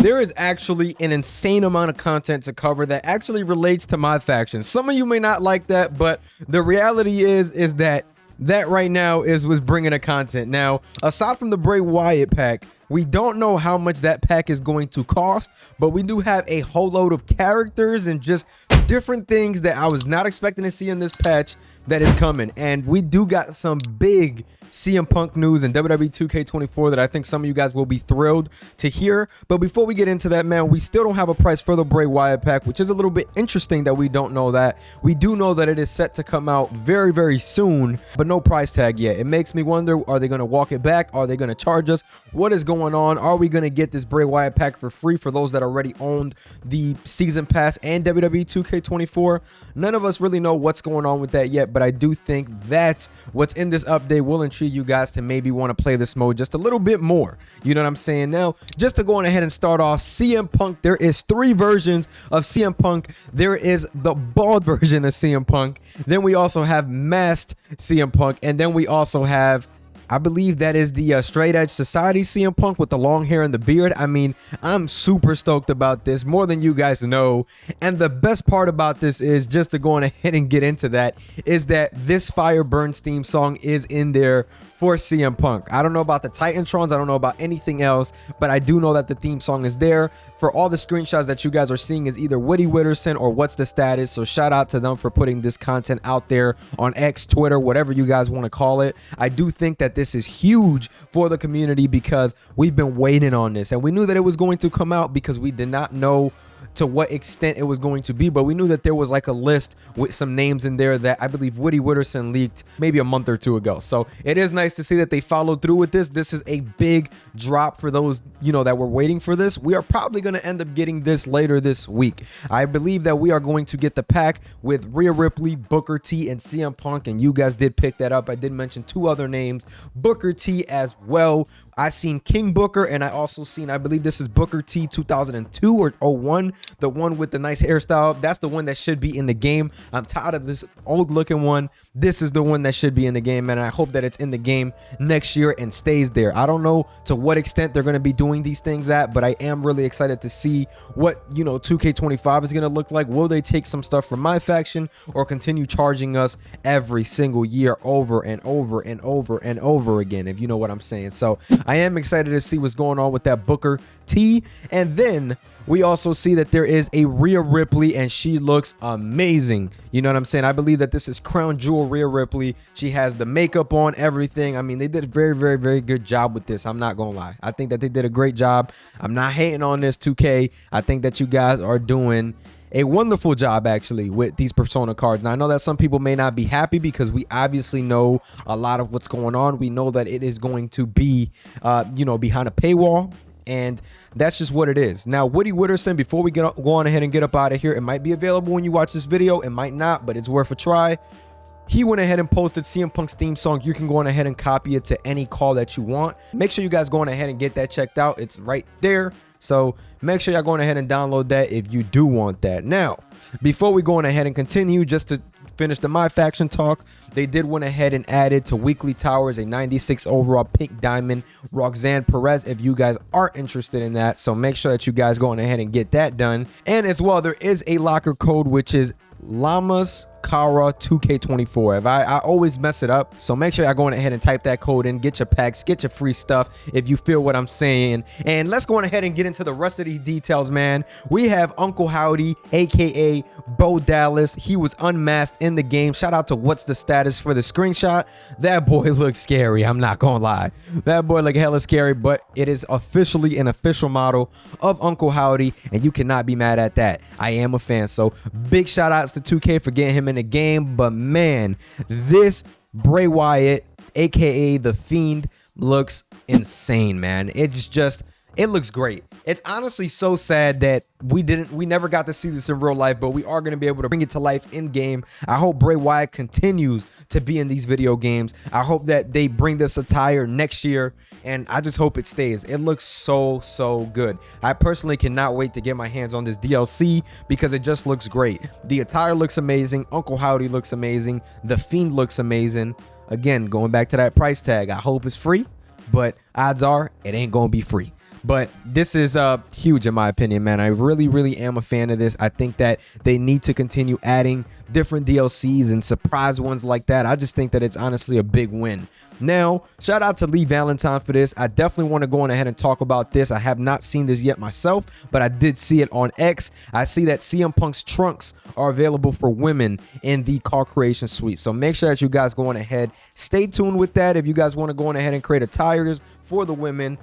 there is actually an insane amount of content to cover that actually relates to my faction. Some of you may not like that, but the reality is that right now was bringing the content. Now, aside from the Bray Wyatt pack, we don't know how much that pack is going to cost, but we do have a whole load of characters and just different things that I was not expecting to see in this patch that is coming. And we do got some big CM Punk news in WWE 2K24 that I think some of you guys will be thrilled to hear. But before we get into that, man, we still don't have a price for the Bray Wyatt pack, which is a little bit interesting that we don't know that. We do know that it is set to come out very, very soon, but no price tag yet. It makes me wonder, are they going to walk it back? Are they going to charge us? What is going on? Are we going to get this Bray Wyatt pack for free for those that already owned the season pass and WWE 2K24? None of us really know what's going on with that yet, but I do think that what's in this update will intrigue you guys to maybe want to play this mode just a little bit more. You know what I'm saying? Now, just to go on ahead and start off, CM Punk, there is 3 versions of CM Punk. There is the bald version of CM Punk. Then we also have masked CM Punk. And then we also have, I believe that is the Straight Edge Society CM Punk with the long hair and the beard. I mean, I'm super stoked about this, more than you guys know. And the best part about this is, just to go on ahead and get into that, is that this Fire Burns theme song is in there for CM Punk. I don't know about the Titantrons, I don't know about anything else, but I do know that the theme song is there. For all the screenshots that you guys are seeing is either Woody Witterson or What's the Status, so shout out to them for putting this content out there on X, Twitter, whatever you guys want to call it. I do think that this is huge for the community because we've been waiting on this, and we knew that it was going to come out because we did not know to what extent it was going to be, but we knew that there was like a list with some names in there that I believe Woody Witterson leaked maybe a month or 2 ago. So it is nice to see that they followed through with this. This is a big drop for those, you know, that were waiting for this. We are probably going to end up getting this later this week. I believe that we are going to get the pack with Rhea Ripley, Booker T, and CM Punk, and you guys did pick that up. I did mention 2 other names, Booker T as well. I seen King Booker, and I also seen, I believe this is Booker T 2002 or 01, the one with the nice hairstyle. That's the one that should be in the game. I'm tired of this old looking one. This is the one that should be in the game, and I hope that it's in the game next year and stays there. I don't know to what extent they're going to be doing these things at, but I am really excited to see what, you know, 2K25 is going to look like. Will they take some stuff from my faction or continue charging us every single year over and over and over and over again, if you know what I'm saying? So I am excited to see what's going on with that Booker T. And then we also see that there is a Rhea Ripley, and she looks amazing. You know what I'm saying? I believe that this is Crown Jewel Rhea Ripley. She has the makeup on, everything. I mean, they did a very, very, very good job with this. I'm not going to lie. I think that they did a great job. I'm not hating on this, 2K. I think that you guys are doing a wonderful job actually with these persona cards. Now I know that some people may not be happy because we obviously know a lot of what's going on. We know that it is going to be you know, behind a paywall, and that's just what it is. Now Woody Witterson, before we go on ahead and get up out of here, it might be available when you watch this video, it might not, but it's worth a try. He went ahead and posted CM Punk's theme song. You can go on ahead and copy it to any call that you want. Make sure you guys go on ahead and get that checked out. It's right there. So make sure y'all going ahead and download that if you do want that. Now, before we go on ahead and continue, just to finish the My Faction talk, they did went ahead and added to Weekly Towers a 96 overall pink diamond Roxanne Perez if you guys are interested in that. So make sure that you guys go on ahead and get that done. And as well, there is a locker code, which is Llamas Kara 2K24. If I always mess it up, so make sure y'all going ahead and type that code in, get your packs, get your free stuff if you feel what I'm saying. And let's go on ahead and get into the rest of these details, man. We have Uncle Howdy, aka Bo Dallas. He was unmasked in the game. Shout out to What's the Status for the screenshot. That boy looks scary, I'm not gonna lie. That boy look hella scary, but it is officially an official model of Uncle Howdy, and you cannot be mad at that. I am a fan, so big shout outs to 2K for getting him in the game. But man, this Bray Wyatt, aka the Fiend, looks insane, man. It looks great. It's honestly so sad that we never got to see this in real life, but we are going to be able to bring it to life in game. I hope Bray Wyatt continues to be in these video games. I hope that they bring this attire next year, and I just hope it stays. It looks so good. I personally cannot wait to get my hands on this DLC because it just looks great. The attire looks amazing. Uncle Howdy looks amazing. The Fiend looks amazing. Again, going back to that price tag, I hope it's free, but odds are it ain't gonna be free. But this is huge in my opinion, man. I really am a fan of this. I think that they need to continue adding different DLCs and surprise ones like that. I just think that it's honestly a big win. Now, shout out to Lee Valentine for this. I definitely want to go on ahead and talk about this. I have not seen this yet myself, but I did see it on X. I see that CM Punk's trunks are available for women in the car creation suite. So make sure that you guys go on ahead. Stay tuned with that. If you guys want to go on ahead and create attires for the women,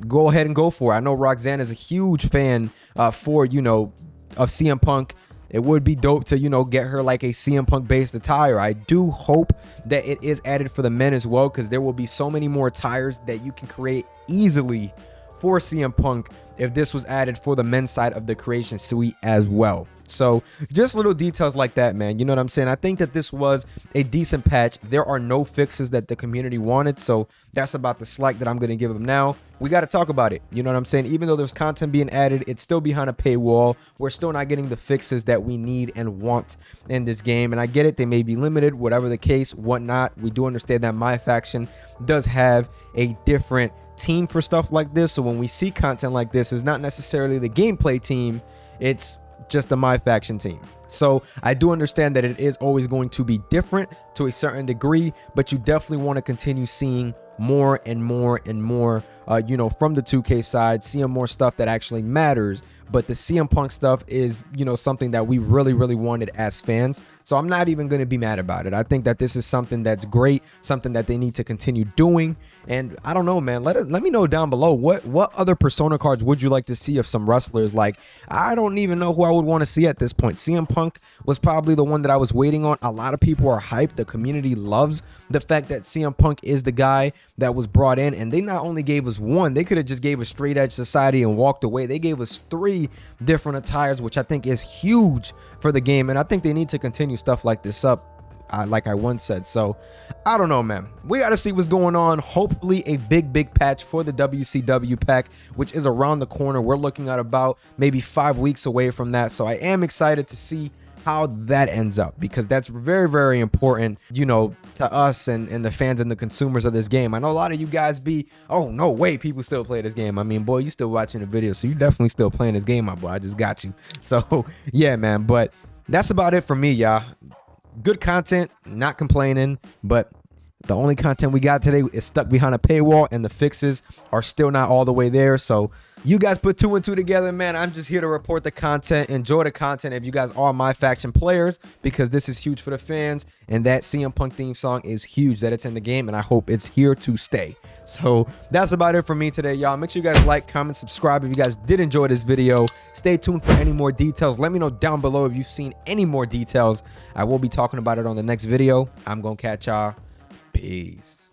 go ahead and go for it. I know Roxanne is a huge fan for, of CM Punk. It would be dope to, get her like a CM Punk based attire. I do hope that it is added for the men as well, because there will be so many more attires that you can create easily for CM Punk if this was added for the men's side of the creation suite as well. So just little details like that, man. You know what I'm saying? I think that this was a decent patch. There are no fixes that the community wanted, so that's about the slack that I'm going to give them now. We got to talk about it. You know what I'm saying? Even though there's content being added, it's still behind a paywall. We're still not getting the fixes that we need and want in this game. And I get it. They may be limited, whatever the case, whatnot. We do understand that my faction does have a different team for stuff like this. So when we see content like this, it's not necessarily the gameplay team. It's just the my faction team. So I do understand that it is always going to be different to a certain degree, but you definitely want to continue seeing more and more and more, from the 2K side, seeing more stuff that actually matters. But the CM Punk stuff is, something that we really wanted as fans. So I'm not even going to be mad about it. I think that this is something that's great, something that they need to continue doing. And I don't know, man, let me know down below what other Persona cards would you like to see of some wrestlers. Like, I don't even know who I would want to see at this point. CM Punk was probably the one that I was waiting on. A lot of people are hyped. The community loves the fact that CM Punk is the guy that was brought in, and they not only gave us one, they could have just gave us Straight Edge Society and walked away. They gave us 3 different attires, which I think is huge for the game, and I think they need to continue stuff like this up, like I once said. So I don't know, man. We got to see what's going on. Hopefully a big patch for the WCW pack, which is around the corner. We're looking at about maybe 5 weeks away from that, so I am excited to see how that ends up, because that's very important, to us and the fans and the consumers of this game. I know a lot of you guys be, oh, no way, people still play this game. I mean, boy, you still watching the video, so you definitely still playing this game, my boy. I just got you. So yeah, man, but that's about it for me, y'all. Good content, not complaining, but the only content we got today is stuck behind a paywall, and the fixes are still not all the way there. So you guys put 2 and 2 together, man. I'm just here to report the content. Enjoy the content if you guys are my faction players, because this is huge for the fans, and that CM Punk theme song is huge that it's in the game, and I hope it's here to stay. So that's about it for me today, y'all. Make sure you guys like, comment, subscribe if you guys did enjoy this video. Stay tuned for any more details. Let me know down below if you've seen any more details. I will be talking about it on the next video. I'm gonna catch y'all. Peace.